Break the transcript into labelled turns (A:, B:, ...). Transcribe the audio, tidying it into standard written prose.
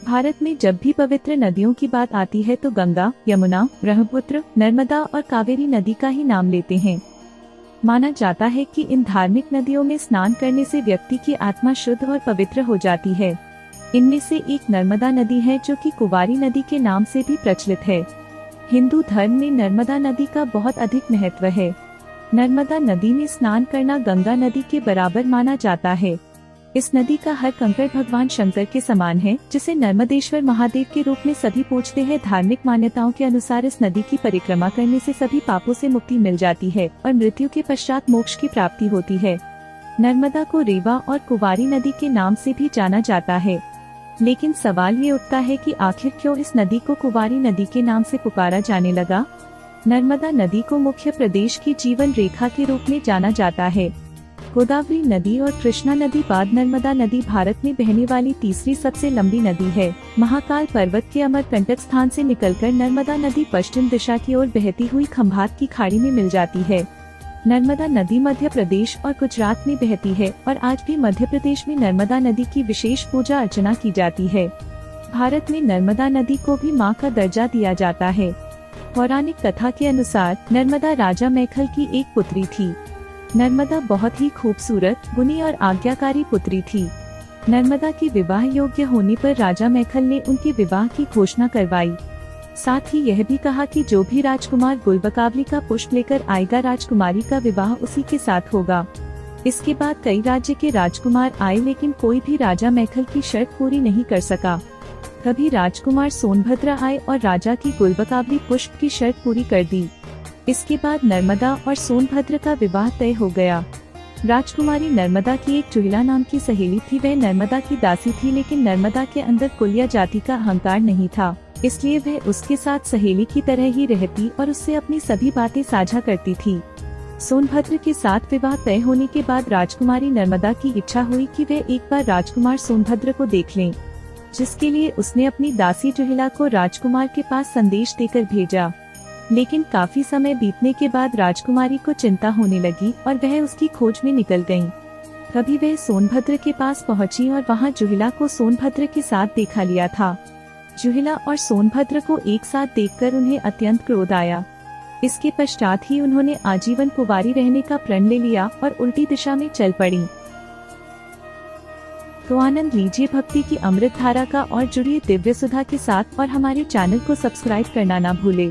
A: भारत में जब भी पवित्र नदियों की बात आती है तो गंगा, यमुना, ब्रह्मपुत्र, नर्मदा और कावेरी नदी का ही नाम लेते हैं। माना जाता है कि इन धार्मिक नदियों में स्नान करने से व्यक्ति की आत्मा शुद्ध और पवित्र हो जाती है। इनमें से एक नर्मदा नदी है जो कि कुंवारी नदी के नाम से भी प्रचलित है। हिंदू धर्म में नर्मदा नदी का बहुत अधिक महत्व है। नर्मदा नदी में स्नान करना गंगा नदी के बराबर माना जाता है। इस नदी का हर कंकड़ भगवान शंकर के समान है, जिसे नर्मदेश्वर महादेव के रूप में सभी पूजते हैं। धार्मिक मान्यताओं के अनुसार इस नदी की परिक्रमा करने से सभी पापों से मुक्ति मिल जाती है और मृत्यु के पश्चात मोक्ष की प्राप्ति होती है। नर्मदा को रेवा और कुंवारी नदी के नाम से भी जाना जाता है, लेकिन सवाल ये उठता है कि आखिर क्यों इस नदी को कुंवारी नदी के नाम से पुकारा जाने लगा। नर्मदा नदी को मुख्य प्रदेश की जीवन रेखा के रूप में जाना जाता है। गोदावरी नदी और कृष्णा नदी बाद नर्मदा नदी भारत में बहने वाली तीसरी सबसे लंबी नदी है। महाकाल पर्वत के अमरकंटक स्थान से निकलकर नर्मदा नदी पश्चिम दिशा की ओर बहती हुई खंभात की खाड़ी में मिल जाती है। नर्मदा नदी मध्य प्रदेश और गुजरात में बहती है और आज भी मध्य प्रदेश में नर्मदा नदी की विशेष पूजा अर्चना की जाती है। भारत में नर्मदा नदी को भी मां का दर्जा दिया जाता है। पौराणिक कथा के अनुसार नर्मदा राजा मैखल की एक पुत्री थी। नर्मदा बहुत ही खूबसूरत, गुणी और आज्ञाकारी पुत्री थी। नर्मदा के विवाह योग्य होने पर राजा मैखल ने उनके विवाह की घोषणा करवाई। साथ ही यह भी कहा कि जो भी राजकुमार गुलबकावली का पुष्प लेकर आएगा, राजकुमारी का विवाह उसी के साथ होगा। इसके बाद कई राज्य के राजकुमार आए, लेकिन कोई भी राजा मैखल की शर्त पूरी नहीं कर सका। तभी राजकुमार सोनभद्र आए और राजा की गुलबकावली पुष्प की शर्त पूरी कर दी। इसके बाद नर्मदा और सोनभद्र का विवाह तय हो गया। राजकुमारी नर्मदा की एक चुहिला नाम की सहेली थी। वह नर्मदा की दासी थी, लेकिन नर्मदा के अंदर कुलिया जाति का अहंकार नहीं था, इसलिए वह उसके साथ सहेली की तरह ही रहती और उससे अपनी सभी बातें साझा करती थी। सोनभद्र के साथ विवाह तय होने के बाद राजकुमारी नर्मदा की इच्छा हुई कि वह एक बार राजकुमार सोनभद्र को देख लें, जिसके लिए उसने अपनी दासी चुहिला को राजकुमार के पास संदेश देकर भेजा। लेकिन काफी समय बीतने के बाद राजकुमारी को चिंता होने लगी और वह उसकी खोज में निकल गयी। तभी वह सोनभद्र के पास पहुंची और वहां जुहिला को सोनभद्र के साथ देखा लिया था। जुहिला और सोनभद्र को एक साथ देखकर उन्हें अत्यंत क्रोध आया। इसके पश्चात ही उन्होंने आजीवन कुंवारी रहने का प्रण ले लिया और उल्टी दिशा में चल पड़ी। तो आनंद लीजिए भक्ति की अमृत धारा का और जुड़िए दिव्य सुधा के साथ और हमारे चैनल को सब्सक्राइब करना ना भूले।